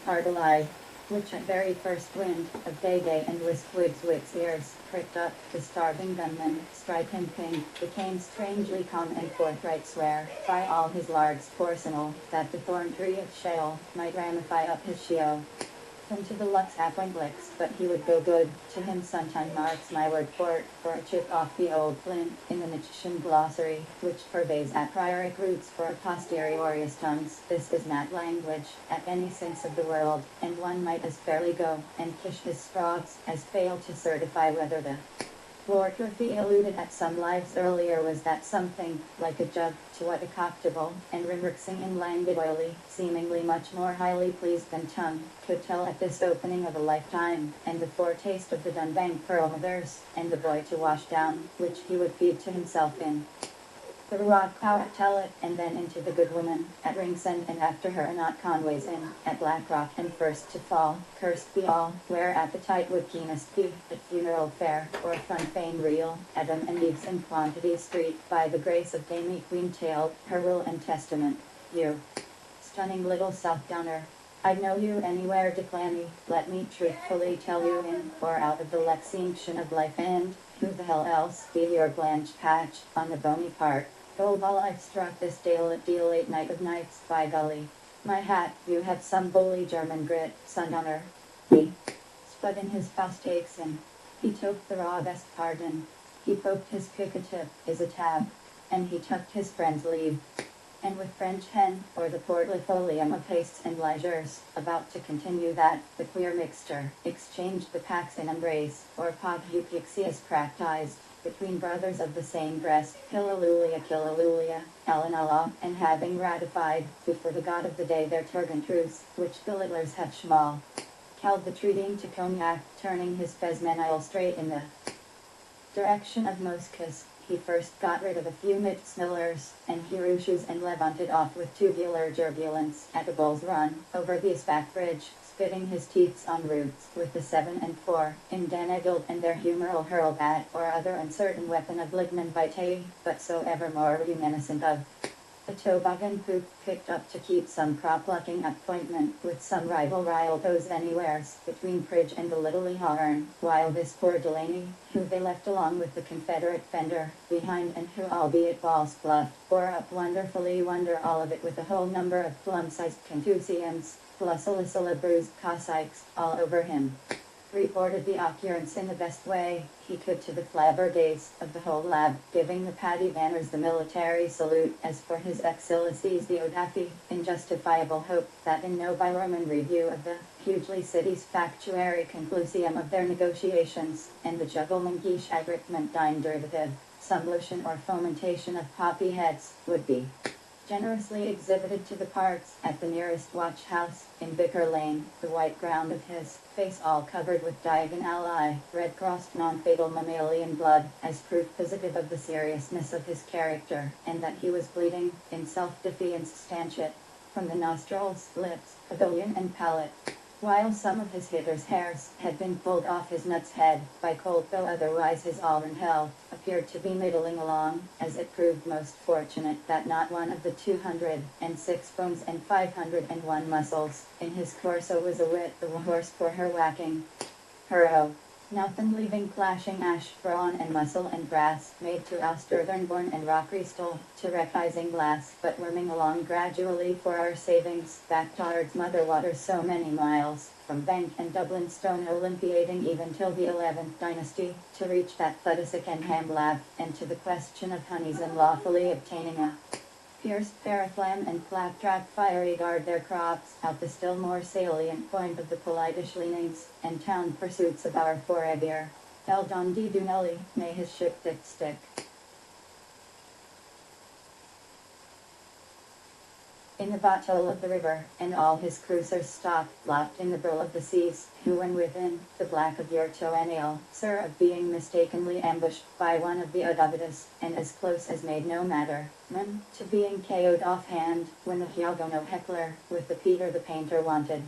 Ardali, which at very first wind of day and with Wig's ears pricked up, the starving gunman, striking pink, became strangely calm and forthright, swear, by all his lards porsenal, that the thorn tree of Sheol might ramify up his Sheol into the Lux Appointlix, but he would go good to him sometime, marks my word for a chip off the old flint, in the Nietzschean glossary, which purveys a prioric roots for a posteriorius tongues. This is not language, at any sense of the world, and one might as fairly go, and kish his straws, as fail to certify whether the Lortrophy alluded at some lives earlier was that something, like a jug, to what a cocktable, and remerxing in languid oily, seemingly much more highly pleased than tongue, could tell at this opening of a lifetime, and the foretaste of the Dunbank pearl mothers, and the boy to wash down, which he would feed to himself in the Rock Power tell it, and then into the good woman, at Ringsend, and after her at Conway's Inn, at Blackrock, and first to fall, cursed be all, where appetite would keenest be, at funeral fare, or fun fame real, Adam and Eve's in Quantity Street, by the grace of Dame Queen Tail, her will and testament. You stunning little Southdowner, I'd know you anywhere, Declanny, let me truthfully tell you in, or out of the lexinction of life, and who the hell else be your Blanche Patch, on the bony part. Gold ball, I've struck this deal late night of nights, by golly. My hat, you have some bully German grit, Sundowner. He spud in his Faust takes him. He took the raw best pardon. He poked his pick a tip, is a tab. And he tucked his friend's leave. And with French hen, or the portfolio of hastes and leisures, about to continue that, the queer mixture, exchanged the packs in embrace, or poghupixius practised, between brothers of the same breast, Killaloolia, Alanala, and having ratified, before the god of the day their Turgan truce, which the littlers have schmal, called the treating to cognac, turning his Fesmenile straight in the direction of Moscas. He first got rid of a few Mitsmillers and Hirushus and levanted off with tubular turbulence at a bull's run, over the Ispac Bridge, spitting his teeth on roots, with the 7 and 4, in Danegeld and their humoral hurlbat, or other uncertain weapon of lignan vitae, but so evermore reminiscent of a toboggan poop picked up to keep some crop-plucking appointment with some rival pose anywheres between Pridge and the Little Leharn, while this poor Delaney, who they left along with the Confederate fender, behind, and who albeit false bluff, bore up wonderfully all of it with a whole number of plum-sized contusiums, plus a bruised Cossacks, all over him, reported the occurrence in the best way he could to the flabbergaze of the whole lab, giving the Paddy Vanners the military salute, as for his Excellencies the Odafi, in justifiable hope that in no bi-Roman review of the hugely satisfactory conclusium of their negotiations, and the jugglemangish agreement dine derivative, some lotion or fomentation of poppy heads, would be generously exhibited to the parts, at the nearest watch house, in Vicar Lane, the white ground of his face all covered with diagonal eye, red-crossed non-fatal mammalian blood, as proof positive of the seriousness of his character, and that he was bleeding, in self-defiance stanchiate, from the nostrils, lips, pavilion and palate, while some of his hitter's hairs had been pulled off his nut's head, by cold, though otherwise his all-in health appeared to be middling along, as it proved most fortunate that not one of the 206 bones and 501 muscles in his torso was a whit the worse for her whacking. Hurro! Nothing leaving clashing ash, brawn and muscle and brass, made to Austerthornborn and Rockcrystal, to rectising glass, but worming along gradually for our savings, back towards Motherwater so many miles, from Bank and Dublin Stone Olympiading even till the 11th dynasty, to reach that Thudisic and Hamblab, and to the question of honeys and lawfully obtaining a pierced paraflam and claptrap fiery guard their crops, out the still more salient point of the politish leanings, and town pursuits of our forebear. El Don di Dunelli, may his ship stick. In the bottle of the river, and all his cruisers stopped, locked in the brill of the seas, who when within, the black of your Toennial, sir, of being mistakenly ambushed by one of the Odavidas, and as close as made no matter, man, to being KO'd offhand, when the Hyagono heckler, with the Peter the Painter wanted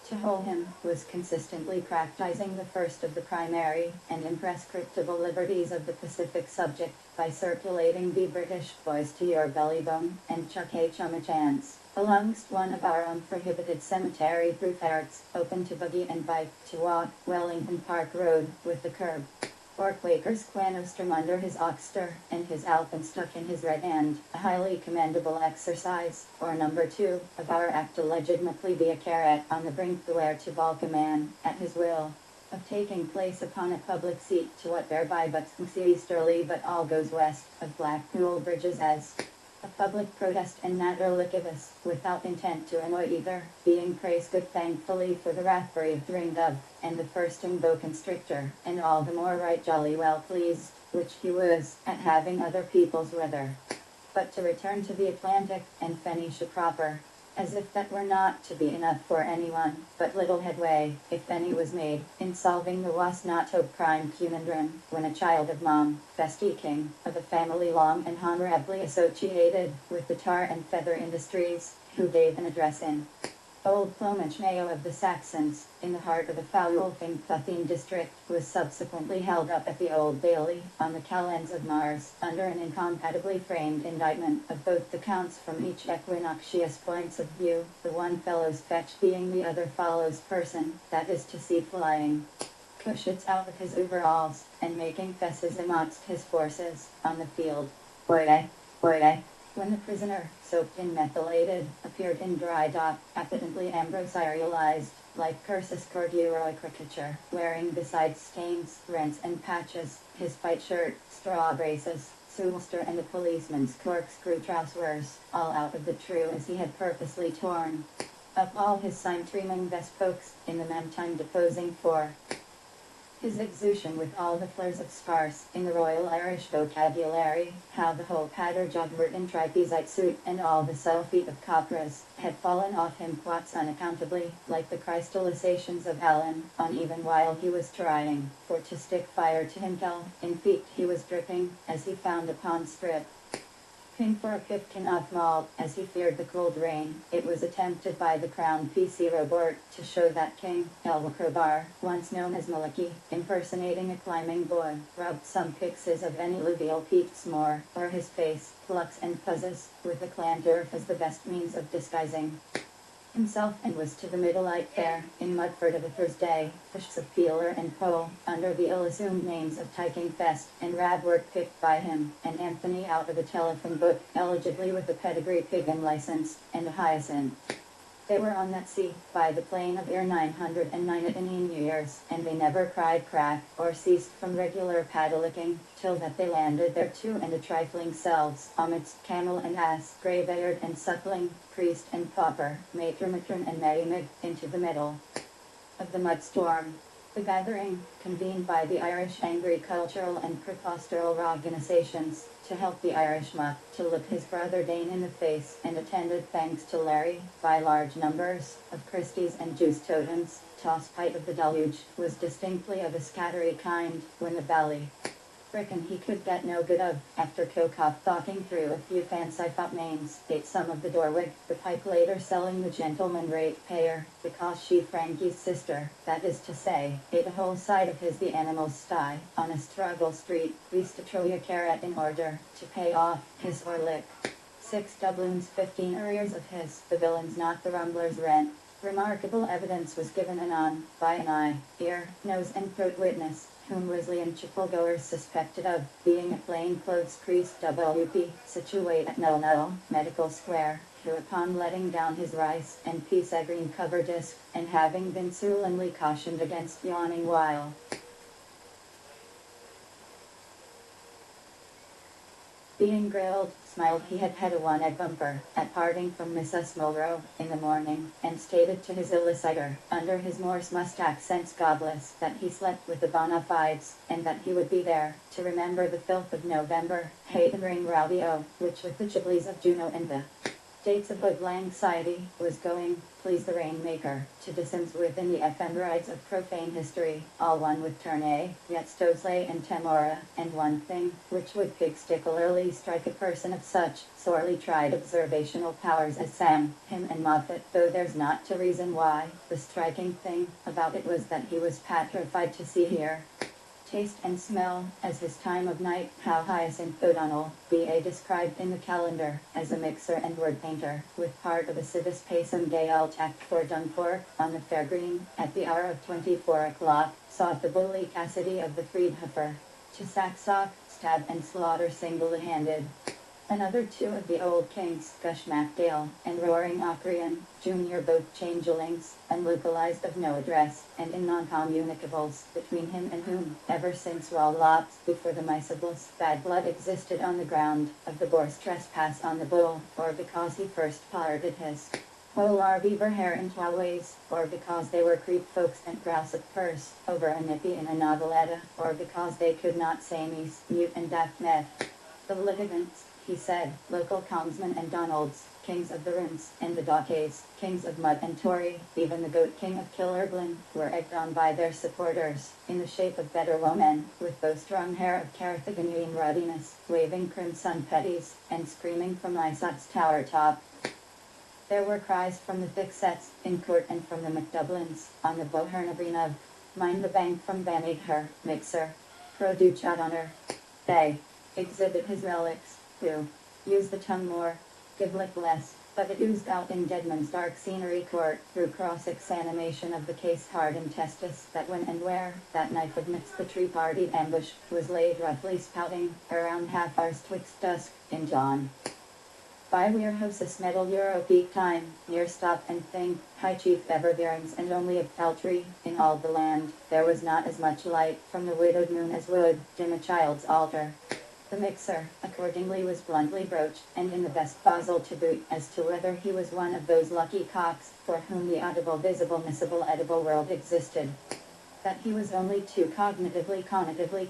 to hold him, was consistently practicing the first of the primary and imprescriptible liberties of the Pacific subject, by circulating the British boys to your belly bone, and chuck a chum a chance, Alongst one of our unprohibited cemetery proof arts, open to buggy and bike, to walk, Wellington Park Road, with the curb. Or Quaker's Quanostrum under his oxter, and his alpenstock in his red hand, a highly commendable exercise. Or number 2, of our act legitimately be a carrot on the brink beware to balk a man, at his will, of taking place upon a public seat to what thereby but easterly but all goes west, of Blackpool bridges as a public protest and naturally without intent to annoy either, being praised good thankfully for the wrath breathed of, and the first bow constrictor, and all the more right jolly well pleased, which he was, at having other people's weather. But to return to the Atlantic, and Phoenicia proper, as if that were not to be enough for anyone, but little headway, if any, was made, in solving the was not hope prime conundrum, when a child of Mom, Feste King, of a family long and honorably associated with the tar and feather industries, who gave an address in Old Plumage Mayo of the Saxons, in the heart of the Foulfing Puffing district, was subsequently held up at the Old Bailey, on the calends of Mars, under an incompatibly framed indictment of both the counts from each equinoxious points of view, the one fellow's fetch being the other fellow's person, that is to see flying cushions out of his overalls, and making fesses amongst his forces, on the field. Oye, oye. When the prisoner, soaked in methylated, appeared in dry dock, evidently ambrosialized, like Cursus corduroy caricature, wearing besides stains, rents and patches, his white shirt, straw braces, ulster and the policeman's corkscrew trousers, all out of the true as he had purposely torn up all his sign-streaming vest folks, in the meantime deposing for his exution with all the flares of sparse, in the Royal Irish vocabulary, how the whole patter jogbert in trapezite suit and all the selfie of copras, had fallen off him quite unaccountably, like the crystallizations of Allen, on even while he was trying, for to stick fire to him till, in feet he was dripping, as he found upon strip. King for a pipkin of malt, as he feared the cold rain, it was attempted by the Crown PC Robert to show that King Elwacrobar, once known as Maliki, impersonating a climbing boy, rubbed some pixes of any alluvial peaks more, or his face, flux and fuzzes, with the clan turf as the best means of disguising himself, and was to the middle-light fair, in Mudford of a Thursday, fish of Peeler and Poe, under the ill-assumed names of Tyking Fest, and Radwork picked by him, and Anthony out of a telephone book, eligibly with a pedigree pig and license, and a hyacinth. They were on that sea, by the plain of Ear 909 at any New Year's, and they never cried crack, or ceased from regular paddle-licking, till that they landed their 2 and a trifling selves, amidst camel and ass, grey-beard and suckling, priest and pauper, matron and merry-mig, into the middle of the mud storm. The gathering, convened by the Irish Angry Cultural and Preposteral Organizations, to help the Irish muck to look his brother Dane in the face, and attended, thanks to Larry, by large numbers of Christies and Jews totems, toss height of the deluge, was distinctly of a scattery kind, when the bally frickin' he could get no good of, after Cocoff talking through a few fancy fop names, ate some of the doorwig, the pipe later selling the gentleman rate payer, because she Frankie's sister, that is to say, ate a whole side of his the animal's sty, on a struggle street, least to throw a carrot in order, to pay off, his or lick 6 doubloons 15 arrears of his, the villain's not the rumbler's rent. Remarkable evidence was given anon, by an eye, ear, nose and throat witness, whom Risley and chapel-goers suspected of being a plain-clothes priest WP, situate at Null Medical Square, who upon letting down his rice and peace green cover disc, and having been solemnly cautioned against yawning while being grilled, smiled he had had a one-egg bumper, at parting from Mrs. Mulroe, in the morning, and stated to his illicitor, under his Morse must accents godless, that he slept with the bona fides, and that he would be there, to remember the filth of November, hate and ring rowdy-o, which with the Chibleys of Juno and the dates of good anxiety, was going, please the rainmaker, to disms within the ephemerides of profane history, all one with Tournay, yet Stosley and Temora, and one thing, which would particularly strike a person of such sorely tried observational powers as Sam, him and Moffat, though there's not to reason why, the striking thing about it was that he was petrified to see here taste and smell, as his time of night, how Hyacinth O'Donnell, B.A. described in the calendar, as a mixer and word painter, with part of a civis pacem Gael tact for Dunfor, on the fair green, at the hour of 24 o'clock, sought the bully Cassidy of the Friedhofer, to sack sock, stab and slaughter single-handed. Another two of the old kings, Gushmac Gale and Roaring Ocrian, Jr., both changelings, unlocalized of no address, and in non-communicables, between him and whom, ever since Wallops, before the Mysibles, bad blood existed on the ground, of the boar's trespass on the bull, or because he first parted his polar beaver hair in ways, or because they were creep folks and grouse at first, over a nippy in a noveletta, or because they could not say me's, mute and daft meth. The litigants, he said, local Kongsmen and Donalds, kings of the Rims and the Dockays, kings of Mud and Tory, even the Goat King of Killerglin, were egged on by their supporters, in the shape of better women, with bow-strung hair of Carthaginian ruddiness, waving crimson petties, and screaming from Lysot's tower top. There were cries from the thick sets, in court and from the McDoublins, on the Bohern arena. Mind the bank from Banagher, mixer. Produce out honor. They exhibit his relics, who use the tongue more, give lip less, but it oozed out in Deadman's dark scenery court, through cross-examination of the case-hardened testis, that when and where that knife amidst the tree-partied ambush was laid roughly spouting, around half-hours twixt dusk, in John. By Weirhouse's metal Euro peak time, near stop and thing, high chief Everbearings and only of Peltry, in all the land, there was not as much light from the widowed moon as would dim a child's altar. The mixer, accordingly, was bluntly broached, and in the best puzzle to boot, as to whether he was one of those lucky cocks, for whom the audible, visible, miscible, edible world existed. That he was only too cognitively, cogitably,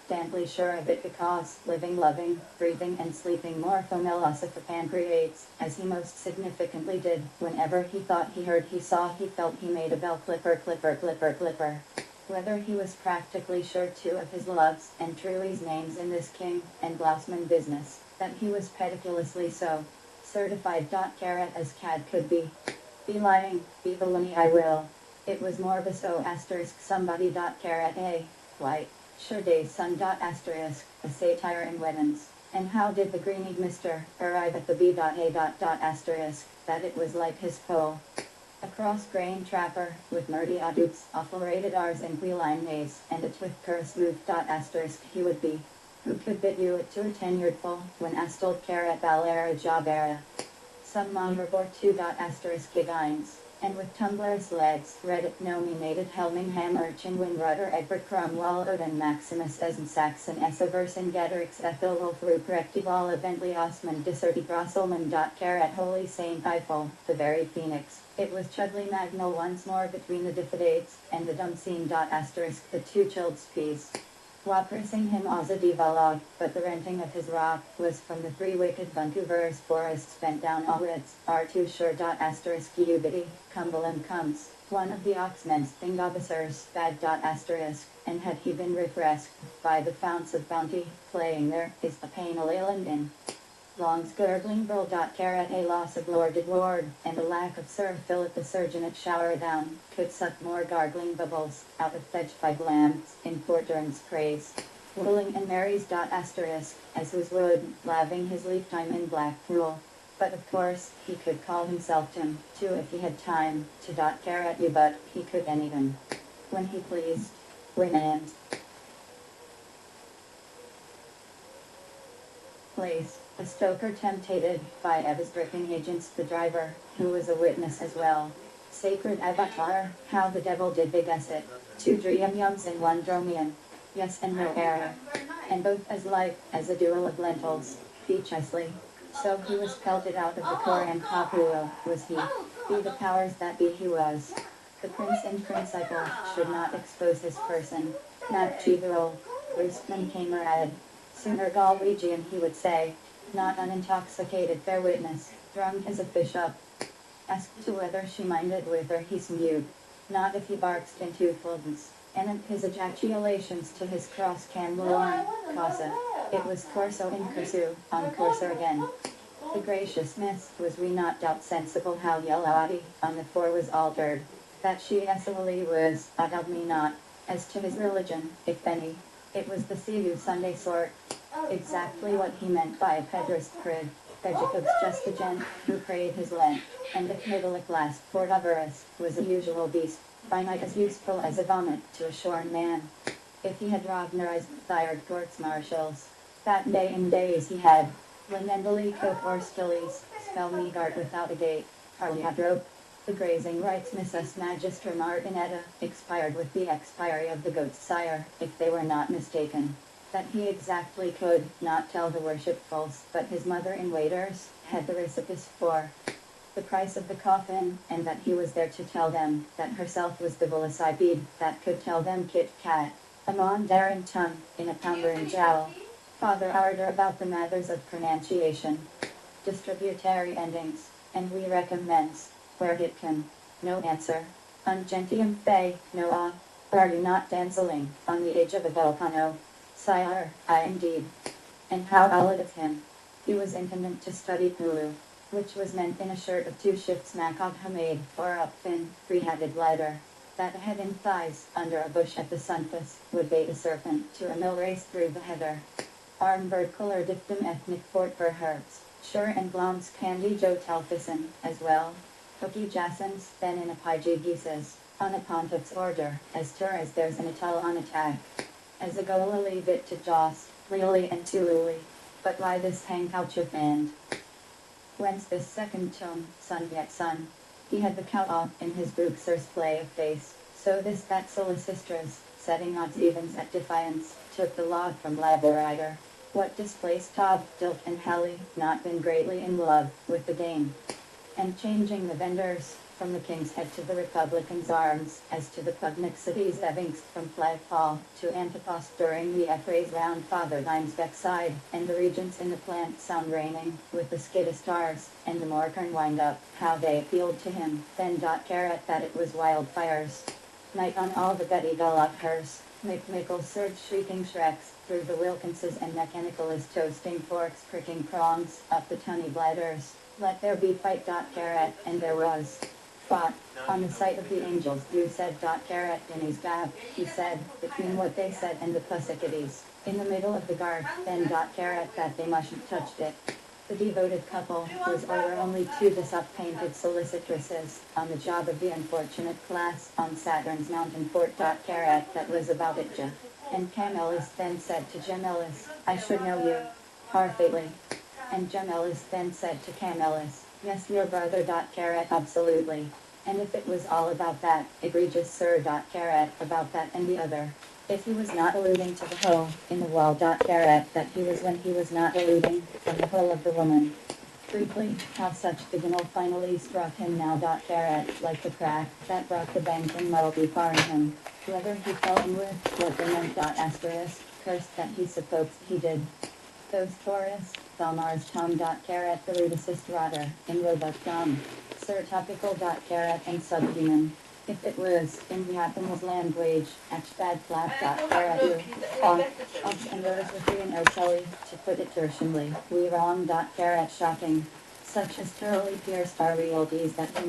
damply sure of it because, living, loving, breathing and sleeping more pancreates, as he most significantly did, whenever he thought he heard, he saw, he felt, he made a bell clipper. Whether he was practically sure too of his loves and Truey's names in this king and Blousman business, that he was pediculously so certified. Carat as cad could be. Be lying, be villainy I will. It was morbus o asterisk somebody. Carat a white sure day's sun. Asterisk a satire in weddings. And how did the greenied Mr. arrive at the b.a. Asterisk that it was like his pole. A cross-grain trapper, with murdy adoops, awful rated R's and wheel-line nays, and a with curse move. Asterisk he would be. Who could bid you it to a tenured full, when astold carat valera jabera. Some monrebor 2. Asterisk gigines, and with tumblers legs, Reddit nominated Helmingham urchin Winrudder Egbert Cromwell Odin Maximus Esn Saxon Esseverse and Getterix Ethelwolf Ruprecht Eval Bentley Osman Disserty Grosselman. Carat Holy Saint Eiffel, the very phoenix. It was Chudley Magnol once more between the diffidates, and the dumb scene. Asterisk the two chilled peas. Waprising him Ozadivalog, but the renting of his rock was from the three wicked Vancouver's forests bent down all its, are too sure. Asterisk Ubity, Cumberland comes, one of the Oxmen's thing officers, bad. Asterisk, and had he been refreshed by the founts of bounty, playing there is a painal island in. Long's gurgling burl. Carat a loss of Lord Edward, and a lack of Sir Philip the surgeon at Showerdown, could suck more gargling bubbles out of fetch 5 lambs in Portern's praise. Wooling and Mary's. Asterisk, as was wood, laving his leaf time in black rule. But of course, he could call himself Tim, too, if he had time to. Carat you, but he could anything when he pleased. Winand. Place. A stoker tempted by Eva's dripping agents, the driver, who was a witness as well. Sacred avatar, how the devil did they guess it? 2 Dreamyums and 1 Dromian. Yes and no error. And both as like as a duel of lentils, peachicely. So he was pelted out of the Koran Kapua, was he? Be the powers that be he was. The prince and principal should not expose his person. Not Chivarol, Bruceman Camerad. Sooner Galwegian he would say. Not unintoxicated fair witness, drunk as a bishop. Asked to whether she minded whither he's mute. Not if he barks into fulgens, and his ejaculations to his cross can on, casa. It was Corso in Cursu, on Corso again. The gracious miss was we not doubt sensible how Yellowati on the 4 was altered. That she essually was, me not. As to his religion, if any, it was the CU Sunday sort. Exactly what he meant by a Pedrist prid. Vegicub's just a gent who prayed his Lent, and if middle class Fortaverus was a usual beast, finite as useful as a vomit to a shorn man. If he had Ragnarized thired courts martials, that day in days he had, Lenendally cope or stillies, spell me guard without a gate, Harliadrope. The grazing rights Missus Magister Martinetta expired with the expiry of the goat's sire, if they were not mistaken. That he exactly could not tell the worshipfuls, but his mother-in-waiters had the recipes for the price of the coffin, and that he was there to tell them that herself was the velocipede that could tell them Kit Kat, amon Darren tongue, in a pounder and jowl. Father ardour about the matters of pronunciation, distributary endings, and we recommends, where it can, no answer, ungentium fe, no ah, are you not danceling on the age of a volcano? Sire, I indeed. And how odd of him. He was intendant to study Pulu, which was meant in a shirt of 2 shifts Macog Hamade, or up thin, 3-headed ladder, that head and thighs, under a bush at the sunface, would bait a serpent to a mill race through the heather. Armbird color dictum ethnic fort for herbs, sure and glom's candy Joe Telfison, as well. Hooky Jassens, then in a Pyg says, on a pontiff's order, as sure as there's an Ital on attack. As a gola leave it to Joss, Leoli and Tululi. But why this handkerchief and whence this second tone, son yet son? He had the cow off in his bruxer's play of face, so this that solicistras, setting odds evens at defiance, took the log from Laborider. What displaced Tob, Dilk and Halley, not been greatly in love with the Dane. And changing the vendors, from the King's Head to the Republican's Arms, as to the pugnacities Evings from Flagfall to Antipas during the Ephrays round Father Dimes Beckside, and the regents in the plant sound reigning, with the Skidistars, and the Morkern wind up, how they appealed to him, then Carat that it was wildfires. Night on all the Betty Gallagher's, McMickle surged shrieking shreks, through the Wilkinses and Mechanicals toasting forks pricking prongs, up the tunny bladders. Let there be fight. Carat, and there was. Fought, on the sight of the angels, you said. Carat in his gab, he said, between what they said and the pussycatties, in the middle of the guard, then. Carat that they mustn't touched it. The devoted couple was over only 2 painted solicitresses, on the job of the unfortunate class, on Saturn's mountain fort. Carat that was about it. And Cam Ellis then said to Jim Ellis, I should know you. Parfaitly. And Jim Ellis then said to Cam Ellis, yes, your brother. Carat absolutely. And if it was all about that, egregious sir. Carat about that and the other. If he was not alluding to the hole in the wall. Carat that he was when he was not alluding from the hole of the woman. Briefly, how such dignal finally struck him now. Carat like the crack that brought the bank and muddled before him. Whether he fell in with what they meant. Asterisk, cursed that he supposed he did. Those Taurus, Thalmar's Tom. Carat the rudicist rotter, in robust Tom. Sir topical. Carat and subhuman. If it was, in the Apple's language, bad flap. Carat you. And those with the and Kelly, to put it tertianly, we wrong. Carat shocking. Such as thoroughly pierced our realties that he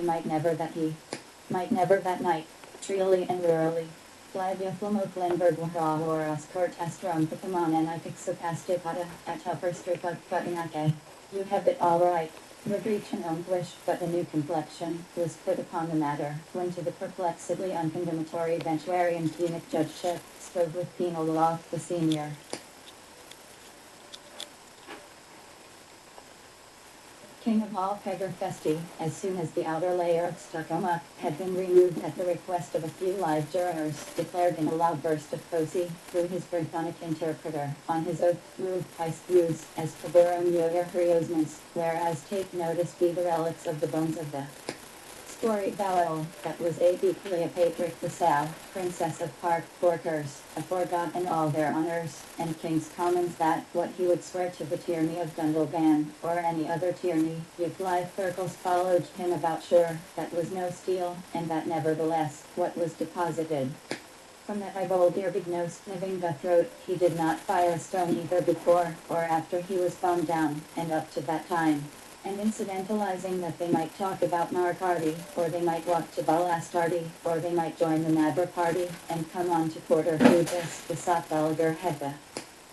might never that night, trially and rurally. Flavia Flamooklenberg Wahrahoras Cortestrum Picamon and Ipixopastipata at upper stripa Patinake. You have it all right. The breach and anguish, but a new complexion, was put upon the matter, when to the perplexedly uncondemnatory benchwarian Punic judgeship, spoke with penal law, the senior. King of all Pegger Festi, as soon as the outer layer of stucco had been removed at the request of a few live jurors, declared in a loud burst of poesy, through his Brythonic interpreter, on his oath, moved Pice views, as Taburum Yoga Hriosmas, whereas take notice be the relics of the bones of the Story Bowel, that was A.B. Cleopatra the Sow, Princess of Park Forkers, aforegone and all their honours, and King's Commons that, what he would swear to the tyranny of Gundleban, or any other tyranny, youth live circles followed him about sure, that was no steal, and that nevertheless, what was deposited. From that Iboldir big nose sniffing the throat, he did not fire a stone either before, or after he was bound down, and up to that time. and incidentalizing that they might talk about Marcardi, or they might walk to Balastardi, or they might join the Nabra party, and come on to Porter Hudis, the Sotbelger Hedda.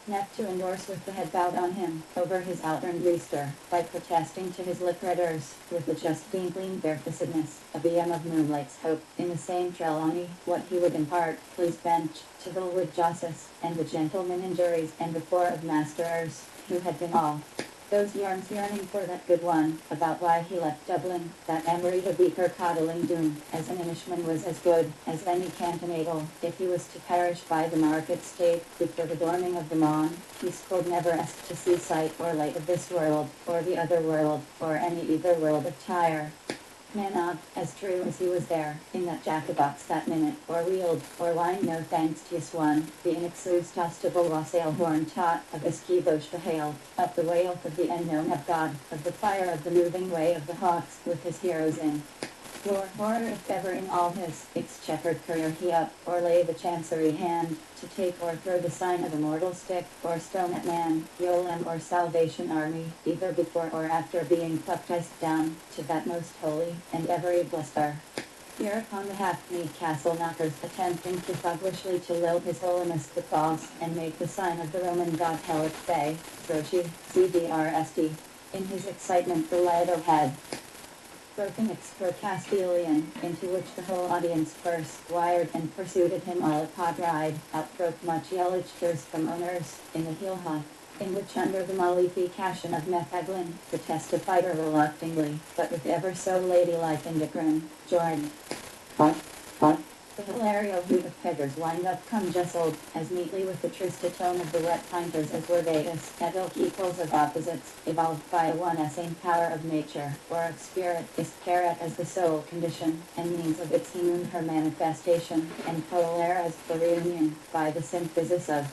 Neck to endorse with the head bowed on him, over his outearned reister, by protesting to his lip readers, with the just clean barefacedness, a BM of Moonlight's hope, in the same Trelawney, what he would impart, please bench, to the wood justice, and the gentlemen in juries, and the four of masters, who had been all those yarns yearning for that good one, about why he left Dublin, that Emery the beaker coddling Doon, as an Englishman was as good as any cantonadal, if he was to perish by the market state, before the dorming of the Mon, he could never ask to see sight or light of this world, or the other world, or any either world of Tyre. Manog, as true as he was there, in that jack-a-box that minute, or wheeled, or wine no thanks to one, the inexhaustible wassail horn taught of Esquivosh the hail, up the way of the unknown of God, of the fire of the moving way of the hawks, with his heroes in. Lord horror if ever in all his exchequered career he up, or lay the chancery hand, to take or throw the sign of a mortal stick, or stone at man, Yolam or Salvation Army, either before or after being baptized down, to that most holy, and every blessed. Hereupon the hackneyed castle knockers attempting to foolishly to lull his holiness the cross, and make the sign of the Roman god Helic Bay, Roshi, CDRST. In his excitement the Lido had broken extra Castilian, into which the whole audience first wired and pursued him all a pod ride, outbroke much yellage cheers from owners, in the heel hop, in which under the mollification of Metheglin, the testifier reluctantly, but with ever so ladylike indifference, joined. What? The Hilario who the peggers wind up come jessled, as neatly with the trista tone of the wet pinters as were Vedas, at ilk equals of opposites, evolved by one same power of nature, or of spirit, is carat as the sole condition, and means of its human her manifestation, and polar as the reunion, by the synthesis of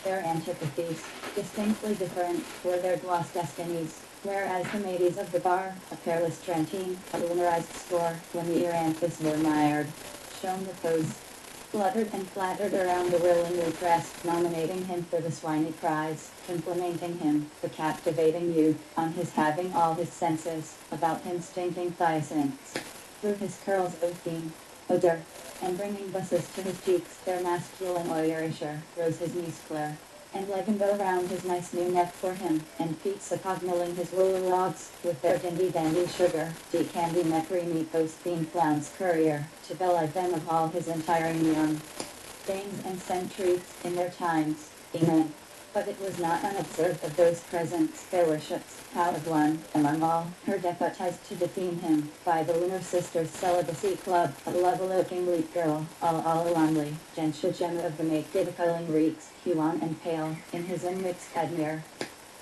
their antipathies, distinctly different, were their gloss destinies. Whereas the ladies of the bar, a careless Trentine, a lunarized score, when the Eranthus were mired, shone the foes, fluttered and flattered around the willingly pressed, nominating him for the swiny prize, complimenting him, the captivating youth, on his having all his senses, about him stinking hyacinths, through his curls of theme, odor, and bringing busses to his cheeks, their masculine erasure, rose his knees flare, and legando round his nice new neck for him, and feet milling his woolly logs, with their dandy sugar, candy creamy post-bean flounce courier, to belie them of all his entire young dames and centuries, in their times, amen. But it was not unobserved of those present, their worships, how of one, among all, her deputized to defame him, by the Lunar Sisters Celibacy Club, a level-looking leap girl, all alongly, gentile gem of the make-diviculing reeks, huan and pale, in his unmixed Admir.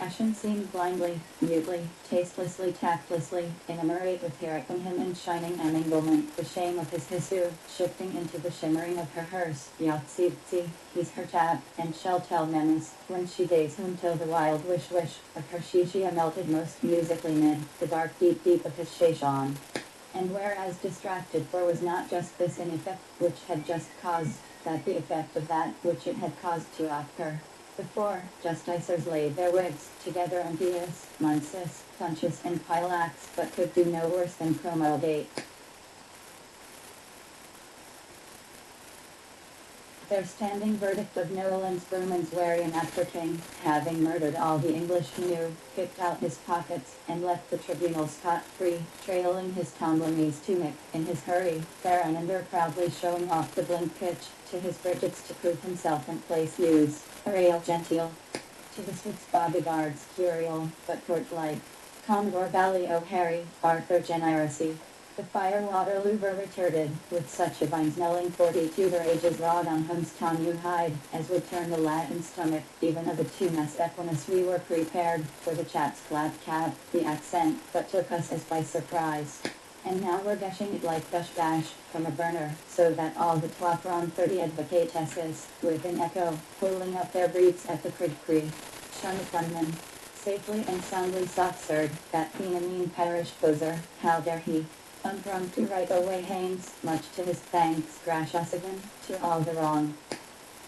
Ashen seemed blindly, mutely, tastelessly, tactlessly, enumerate with Heracum him in shining aminglement, the shame of his hisu, shifting into the shimmering of her hearse, Yatsibtsi, he's her tab, and shall tell menace, when she days him till the wild wish of her shishia melted most musically mid, the dark deep of his shashan. And whereas distracted, for was not just this an effect which had just caused, that the effect of that which it had caused to occur. Before, justicers laid their wigs together on Dias, Muncis, Punchus and Pilax, but could do no worse than promulgate their standing verdict of Nolens Berman's wherein after King, having murdered all the English he knew, picked out his pockets, and left the tribunal scot-free, trailing his Tomblamese tunic, in his hurry, Thereafter proudly showing off the blink pitch, to his Bridgets to prove himself and place use, Ariel Gentile. To the Swiss bodyguards, curial, but court-like, Commodore Bally O'Harry, Arthur Generosity. The fire Waterloo were retarded, with such a vine-smelling 42 their ages rod on whom's tongue you hide, as would turn the Latin stomach, even of a two-mass Equinus we were prepared, for the chap's flat cap, the accent, but took us as by surprise. And now we're gushing it like gush-bash, from a burner, so that all the 30 advocatesses, with an echo, pulling up their briefs at the crig-cree, shun the gunman, safely and soundly soft-served, that mean parish poser, how dare he? To right away hangs, much to his thanks, Grashasigan, to all the wrong.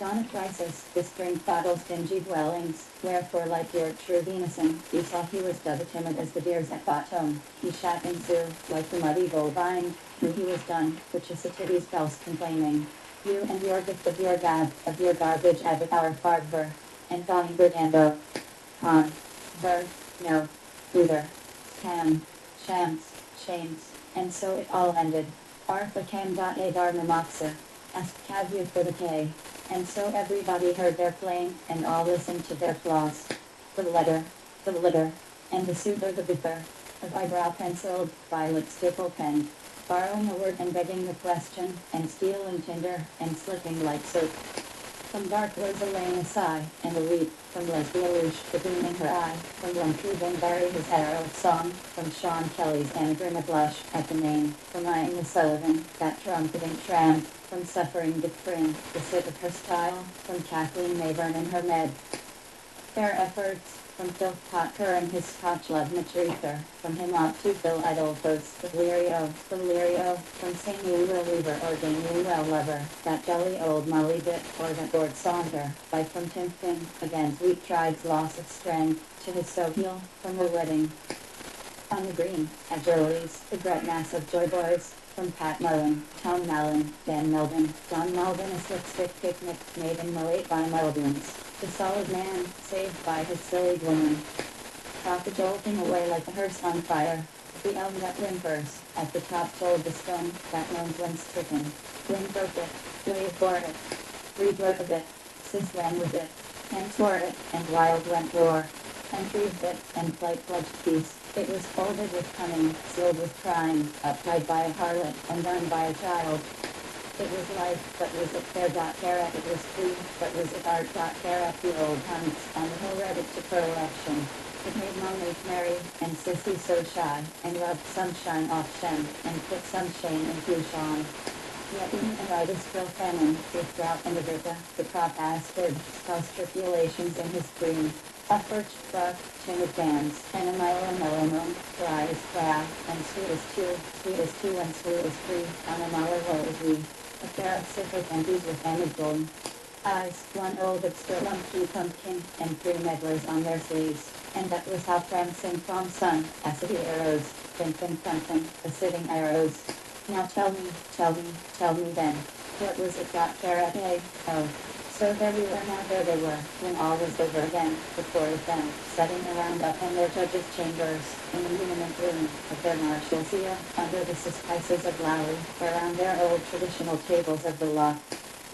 Dawn of crisis, the spring bottles dingy dwellings, wherefore like your true venison, you saw he was dove timid as the deers at bottom. He shat in zoo, like the muddy bovine, who he was done, which is a city's bells complaining. You and your gift of your gab, of your garbage abbot our farver, and Donny Brigando. Han. Ver. No. Uther. Cam. Shams. Shames. And so it all ended. Artha cam. A Dharma Moxa. Asked Cavu for the K. And so everybody heard their playing, and all listened to their flaws. The letter, and the suitor the bither, of eyebrow penciled, violet stipple pen, borrowing a word and begging the question, and stealing tinder, and slipping like soap. From dark Rosa Lane a sigh, and a weep, from Lesbia Louche, the gleam in her eye, from Glen Trubin Barry his arrow of song, from Sean Kelly's anagram a blush at the name, from Ian Sullivan, that trumpeting tramp, from suffering Dufresne, the sit of her style, from Kathleen Mayburn and her med. Fair efforts, from Phil Potter and his Scotch love Matrither, from him up to Phil Adolphos, the Lirio, from St. Louis Weaver or Gainwell Lover, that jolly old Molly bit, or that Lord Saunter, by from Timpton, against weak tribe's loss of strength, to his Soheil, from her wedding. On the green, at Jolie's, the great mass of Joy Boys, from Pat Mullen, Tom Mallon, Dan Melvin, Don Melvin a slipstick picnic made in Moate by Melvins, the solid man, saved by his silly woman. Caught jolting away like a hearse on fire, the elm that whimpers, at the top told the stone, that moans when stricken. Wind broke it, wave bore it, breed broke of it, sis ran with it, and tore it, and wild went roar, and breathed it, and flight pledged peace. It was folded with cunning, sealed with crime, uptied by a harlot, and done by a child. It was life, but was it fair.carat, it was free, but was it art.carat, the old hunts, on the hill read it to prelection. It made Mommy merry, and Sissy so shy, and rubbed sunshine off Shem, and put some shame into Sean. Yet even and itis still famine, with drought and agrippa, the crop aspid, caused tribulations in his green. A birch truck, chin of dams, and a mile and melamone, dry as crab, and sweet as two, and sweet as three, on a mile low as we. A pair of citric empties with amid golden eyes, one old obscure lumpy pumpkin, and three medlars on their sleeves. And that was how prancing from sun, acidy arrows, fin, the sitting arrows. Now tell me then, what was it got Farad A? Oh. So there we were, now there they were, when all was over again, the four of them, sitting around up in their judges' chambers, in the muniment room of their Marshalsia, under the suspices of Lowry, around their old traditional tables of the law.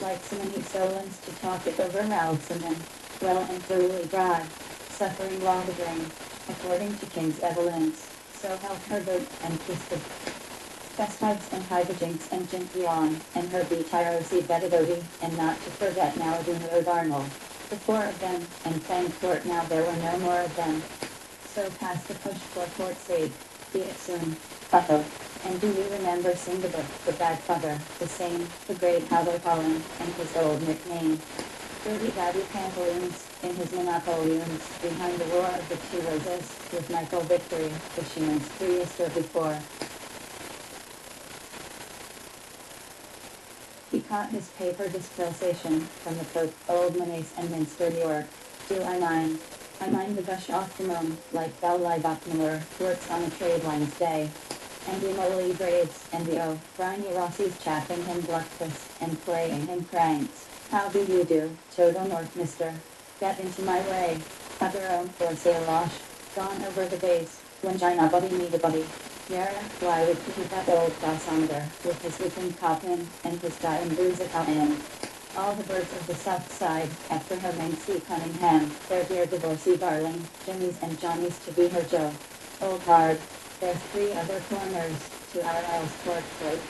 Like so many solons to talk it over mouths and then, well and thoroughly dry, suffering while the drain, according to King's Evelyn's, so help her vote and kiss the Festives and Hydroginks and Jinkion, and her Tyrosi Betadoti, and not to forget Naladuna O'Darnell. The four of them, and thank court now there were no more of them. So passed the push for Port Said, be it soon. Otto. And do you remember Singabit, the bad father, the same, the great how they call him, and his old nickname? Dirty Daddy Pantaloons, in his Monopolians, behind the War of the Two Roses, with Michael Victory, the Sheeman's 3 years before. He caught his paper dispensation from the Pope, Old Manes and Minster, New York. Do I mind? I mind the gush off the moon, like Bell Libachmiller, works on a trade line's day. And the moly braids, and the briny Rossies chaffing him bluckfus, and playing him cranks. How do you do, Toto North, mister? Get into my way. Have your own for sale losh. Gone over the days, when China buddy need a buddy. Yara, why would he keep that old Crossonder, with his weekend coffin, and his dying booze at end? All the birds of the south side, after her Mancy Cunningham, their dear divorcee darling, Jimmy's and Johnny's to be her Joe. Old hard. There's 3 other corners, to our Isles Court plate.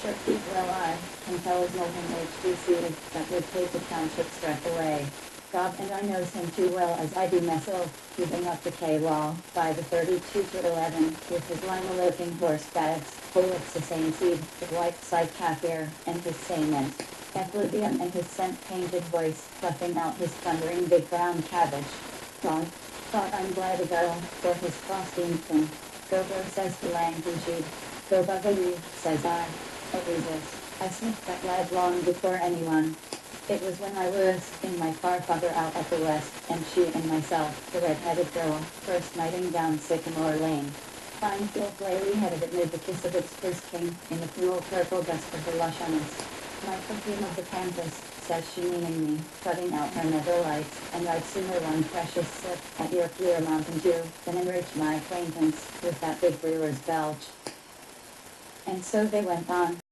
Sure keep well I, can tell as nothing HDC that would take the township's breath away. God and I knows him too well as I do myself, keeping up the K-law, by the 32 to 11, with his lima-looking horse bags, full of the same seed, the white side Kaffir, and his sament. Effluvium and his scent-painted voice, puffing out his thundering big brown cabbage. God, thought I'm glad to go, for his frosting thing. Go, says the language. Go, Buggaloo, says I. Oh, Jesus. I sniffed that lad long before anyone. It was when I was in my far father out at the west, and she and myself, the red-headed girl, first nighting down Sycamore Lane. Fine full flary headed amid the kiss of its first king, in the cool purple dusk of the lush emmets. My perfume of the campus, says she meaningly, putting out her nether lights, and I'd sooner one precious sip at your clear mountain dew, than enrich my acquaintance with that big brewer's belch. And so they went on.